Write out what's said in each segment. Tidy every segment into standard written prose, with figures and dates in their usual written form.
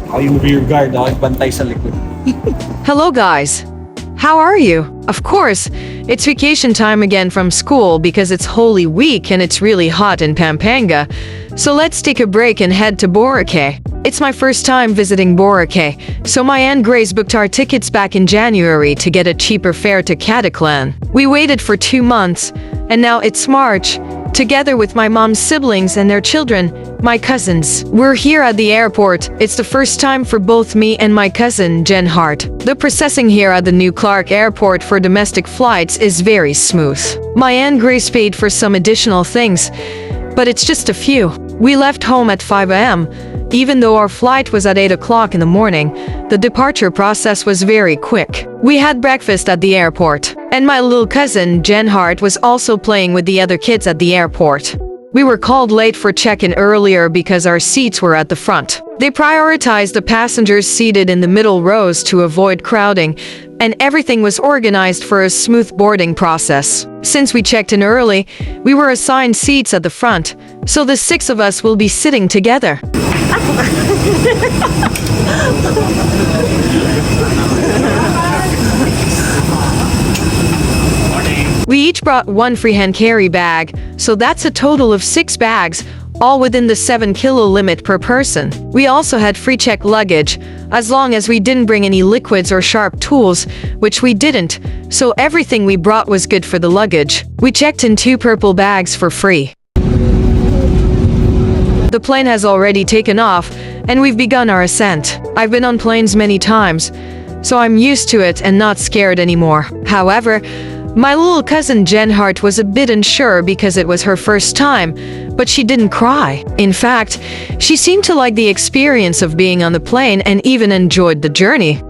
Ako yung rear guard, ako yung bantay sa likod. Hello guys. How are you? Of course, it's vacation time again from school because it's Holy Week and it's really hot in Pampanga. So let's take a break and head to Boracay. It's my first time visiting Boracay, so my Aunt Grace booked our tickets back in January to get a cheaper fare to Cataclan. We waited for 2 months, and now it's March. Together with my mom's siblings and their children, my cousins. We're here at the airport. It's the first time for both me and my cousin, Jen Hart. The processing here at the New Clark Airport for domestic flights is very smooth. My Aunt Grace paid for some additional things, but it's just a few. We left home at 5 a.m. Even though our flight was at 8 o'clock in the morning, the departure process was very quick. We had breakfast at the airport, and my little cousin, Jen Hart, was also playing with the other kids at the airport. We were called late for check-in earlier because our seats were at the front. They prioritized the passengers seated in the middle rows to avoid crowding, and everything was organized for a smooth boarding process. Since we checked in early, we were assigned seats at the front, so the 6 of us will be sitting together. We each brought one freehand carry bag, so that's a total of 6 bags, all within the 7-kilo limit per person. We also had free check luggage, as long as we didn't bring any liquids or sharp tools, which we didn't, so everything we brought was good for the luggage. We checked in 2 purple bags for free. The plane has already taken off, and we've begun our ascent. I've been on planes many times, so I'm used to it and not scared anymore. However, my little cousin Jen Hart was a bit unsure because it was her first time, but she didn't cry. In fact, she seemed to like the experience of being on the plane and even enjoyed the journey.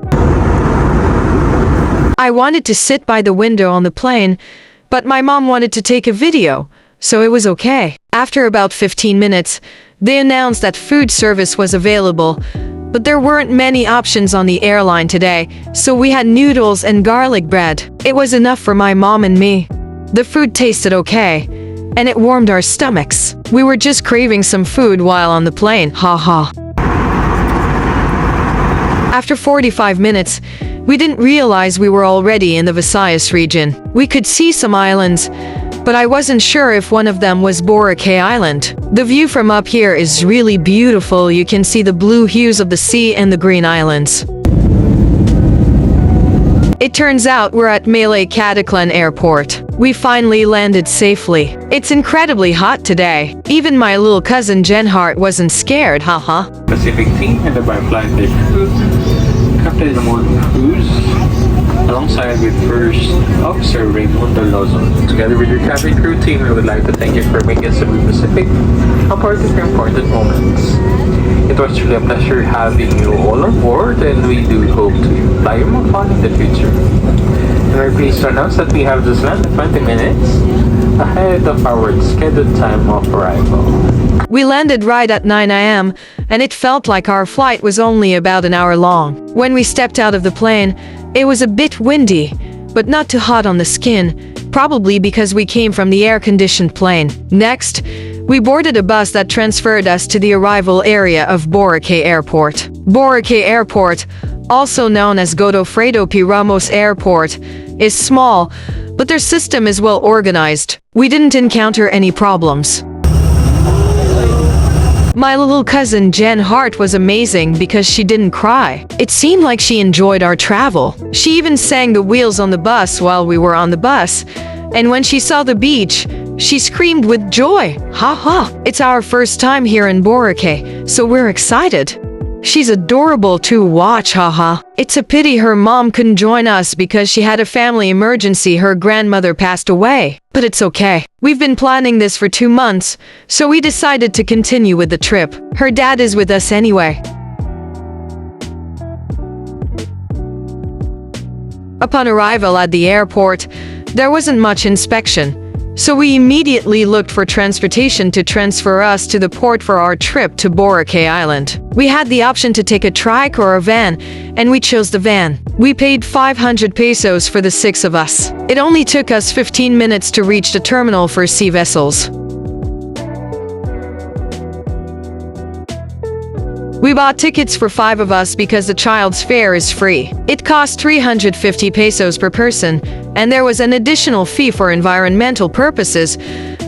I wanted to sit by the window on the plane, but my mom wanted to take a video, so it was okay. After about 15 minutes, they announced that food service was available, but there weren't many options on the airline today, so we had noodles and garlic bread. It was enough for my mom and me. The food tasted okay, and it warmed our stomachs. We were just craving some food while on the plane, haha. After 45 minutes, we didn't realize we were already in the Visayas region. We could see some islands, but I wasn't sure if one of them was Boracay Island. The view from up here is really beautiful. You can see the blue hues of the sea and the green islands. It turns out we're at Malay Cataclan Airport. We finally landed safely. It's incredibly hot today. Even my little cousin Jen Hart wasn't scared, haha. Pacific team headed by flight deck crew, Captain Ramon Cruz, alongside with First Officer Raymond Dolozo. Together with your cabin crew team, we would like to thank you for making Cebu Pacific a part of your important moments. It was truly a pleasure having you all on board, and we do hope to fly you more fun in the future. And we're pleased to announce that we have just landed 20 minutes ahead of our scheduled time of arrival. We landed right at 9 a.m., and it felt like our flight was only about an hour long. When we stepped out of the plane, it was a bit windy, but not too hot on the skin, probably because we came from the air-conditioned plane. Next, we boarded a bus that transferred us to the arrival area of Boracay Airport. Boracay Airport, also known as Godofredo P. Ramos Airport, is small, but their system is well organized. We didn't encounter any problems. My little cousin Jen Hart was amazing because she didn't cry. It seemed like she enjoyed our travel. She even sang the wheels on the bus while we were on the bus. And when she saw the beach, she screamed with joy. Ha ha! It's our first time here in Boracay, so we're excited. She's adorable to watch, haha. It's a pity her mom couldn't join us because she had a family emergency. Her grandmother passed away. But it's okay. We've been planning this for 2 months, so we decided to continue with the trip. Her dad is with us anyway. Upon arrival at the airport, there wasn't much inspection. So we immediately looked for transportation to transfer us to the port for our trip to Boracay Island. We had the option to take a trike or a van, and we chose the van. We paid 500 pesos for the 6 of us. It only took us 15 minutes to reach the terminal for sea vessels. We bought tickets for 5 of us because the child's fare is free. It cost 350 pesos per person, and there was an additional fee for environmental purposes,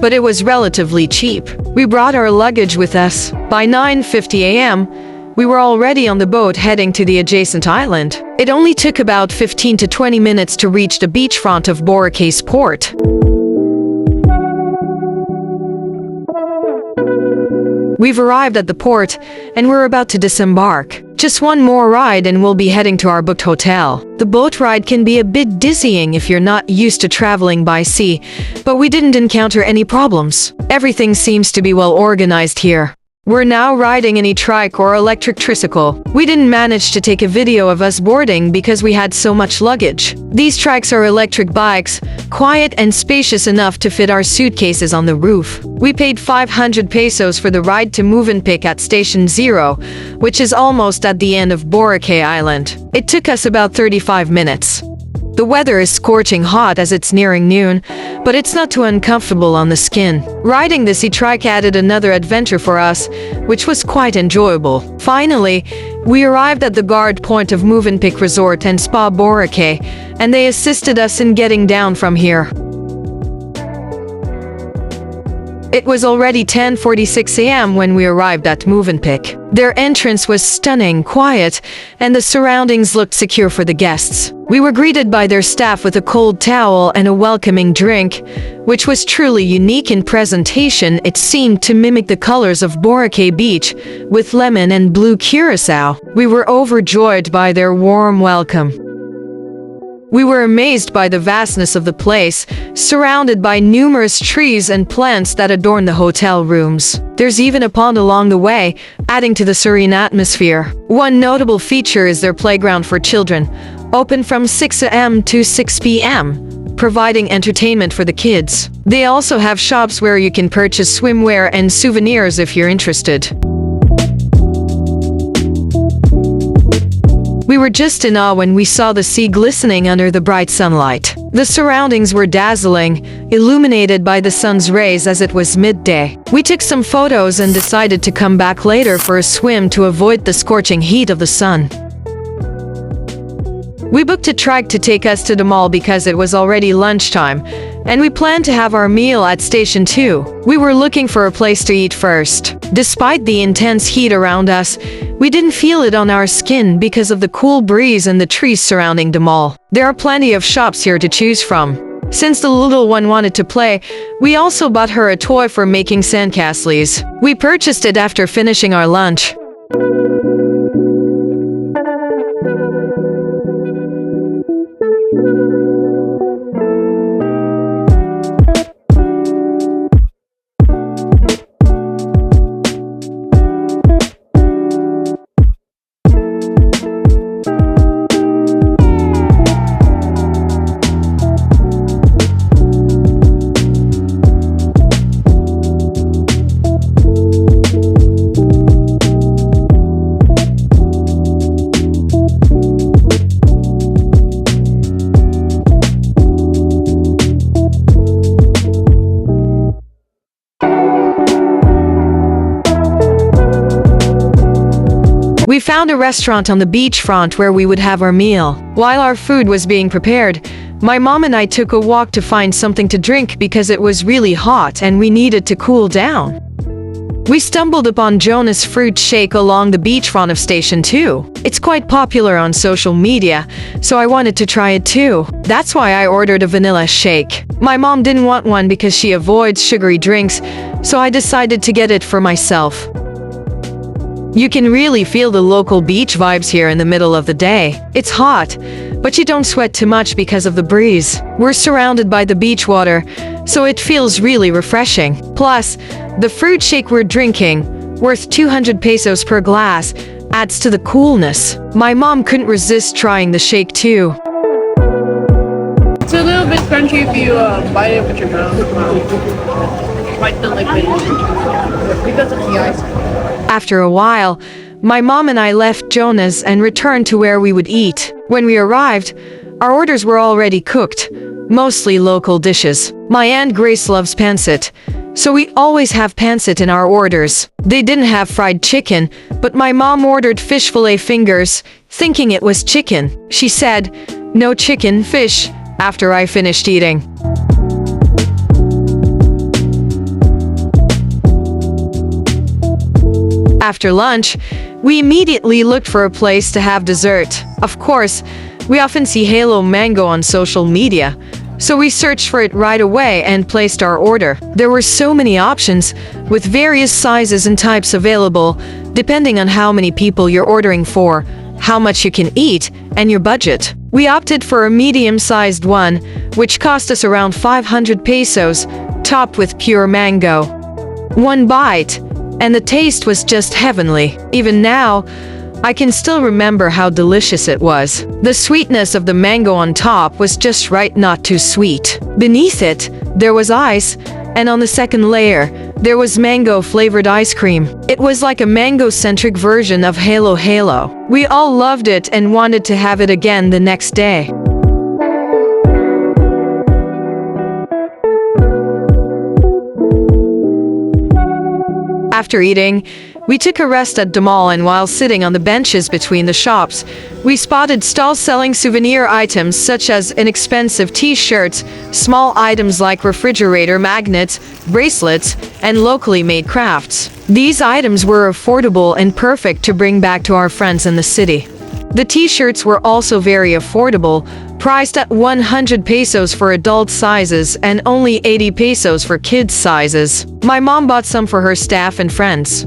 but it was relatively cheap. We brought our luggage with us. By 9:50 a.m., we were already on the boat heading to the adjacent island. It only took about 15 to 20 minutes to reach the beachfront of Boracay's port. We've arrived at the port, and we're about to disembark. Just one more ride and we'll be heading to our booked hotel. The boat ride can be a bit dizzying if you're not used to traveling by sea, but we didn't encounter any problems. Everything seems to be well organized here. We're now riding an e-trike or electric tricycle. We didn't manage to take a video of us boarding because we had so much luggage. These trikes are electric bikes, quiet and spacious enough to fit our suitcases on the roof. We paid 500 pesos for the ride to Movenpick at Station 0, which is almost at the end of Boracay Island. It took us about 35 minutes. The weather is scorching hot as it's nearing noon, but it's not too uncomfortable on the skin. Riding this e-trike added another adventure for us, which was quite enjoyable. Finally, we arrived at the guard point of Movenpick Resort and Spa Boracay, and they assisted us in getting down from here. It was already 10:46 a.m. when we arrived at Movenpick. Their entrance was stunning, quiet, and the surroundings looked secure for the guests. We were greeted by their staff with a cold towel and a welcoming drink, which was truly unique in presentation. It seemed to mimic the colors of Boracay Beach, with lemon and blue curacao. We were overjoyed by their warm welcome. We were amazed by the vastness of the place, surrounded by numerous trees and plants that adorn the hotel rooms. There's even a pond along the way, adding to the serene atmosphere. One notable feature is their playground for children, open from 6 a.m. to 6 p.m., providing entertainment for the kids. They also have shops where you can purchase swimwear and souvenirs if you're interested. We were just in awe when we saw the sea glistening under the bright sunlight. The surroundings were dazzling, illuminated by the sun's rays as it was midday. We took some photos and decided to come back later for a swim to avoid the scorching heat of the sun. We booked a trike to take us to the mall because it was already lunchtime, and we planned to have our meal at Station 2. We were looking for a place to eat first. Despite the intense heat around us, we didn't feel it on our skin because of the cool breeze and the trees surrounding the mall. There are plenty of shops here to choose from. Since the little one wanted to play, we also bought her a toy for making sandcastles. We purchased it after finishing our lunch. We found a restaurant on the beachfront where we would have our meal. While our food was being prepared, my mom and I took a walk to find something to drink because it was really hot and we needed to cool down. We stumbled upon Jonas Fruit Shake along the beachfront of Station 2. It's quite popular on social media, so I wanted to try it too. That's why I ordered a vanilla shake. My mom didn't want one because she avoids sugary drinks, so I decided to get it for myself. You can really feel the local beach vibes here in the middle of the day. It's hot, but you don't sweat too much because of the breeze. We're surrounded by the beach water, so it feels really refreshing. Plus, the fruit shake we're drinking, worth 200 pesos per glass, adds to the coolness. My mom couldn't resist trying the shake too. It's a little bit crunchy if you bite it with your mouth. Like the liquid because of the ice. After a while, my mom and I left Jonas and returned to where we would eat. When we arrived, our orders were already cooked, mostly local dishes. My Aunt Grace loves pancit, so we always have pancit in our orders. They didn't have fried chicken, but my mom ordered fish fillet fingers, thinking it was chicken. She said, "No chicken, fish," after I finished eating. After lunch, we immediately looked for a place to have dessert. Of course, we often see Halo Mango on social media, so we searched for it right away and placed our order. There were so many options, with various sizes and types available, depending on how many people you're ordering for, how much you can eat, and your budget. We opted for a medium-sized one, which cost us around 500 pesos, topped with pure mango. One bite, and the taste was just heavenly. Even now, I can still remember how delicious it was. The sweetness of the mango on top was just right, not too sweet. Beneath it, there was ice, and on the second layer, there was mango-flavored ice cream. It was like a mango-centric version of Halo Halo. We all loved it and wanted to have it again the next day. After eating, we took a rest at the mall, and while sitting on the benches between the shops, we spotted stalls selling souvenir items such as inexpensive t-shirts, small items like refrigerator magnets, bracelets, and locally made crafts. These items were affordable and perfect to bring back to our friends in the city. The t-shirts were also very affordable, priced at 100 pesos for adult sizes and only 80 pesos for kids sizes. My mom bought some for her staff and friends.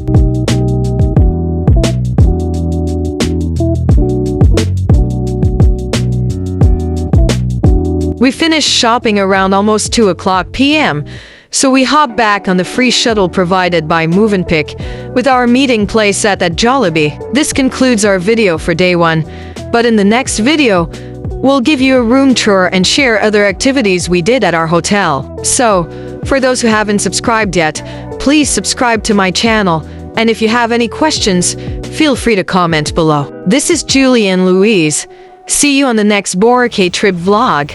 We finished shopping around almost 2:00 p.m., so we hopped back on the free shuttle provided by Movenpick, with our meeting place set at Jollibee. This concludes our video for day one, but in the next video, we'll give you a room tour and share other activities we did at our hotel. So, for those who haven't subscribed yet, please subscribe to my channel, and if you have any questions, feel free to comment below. This is Julie and Louise. See you on the next Boracay trip vlog.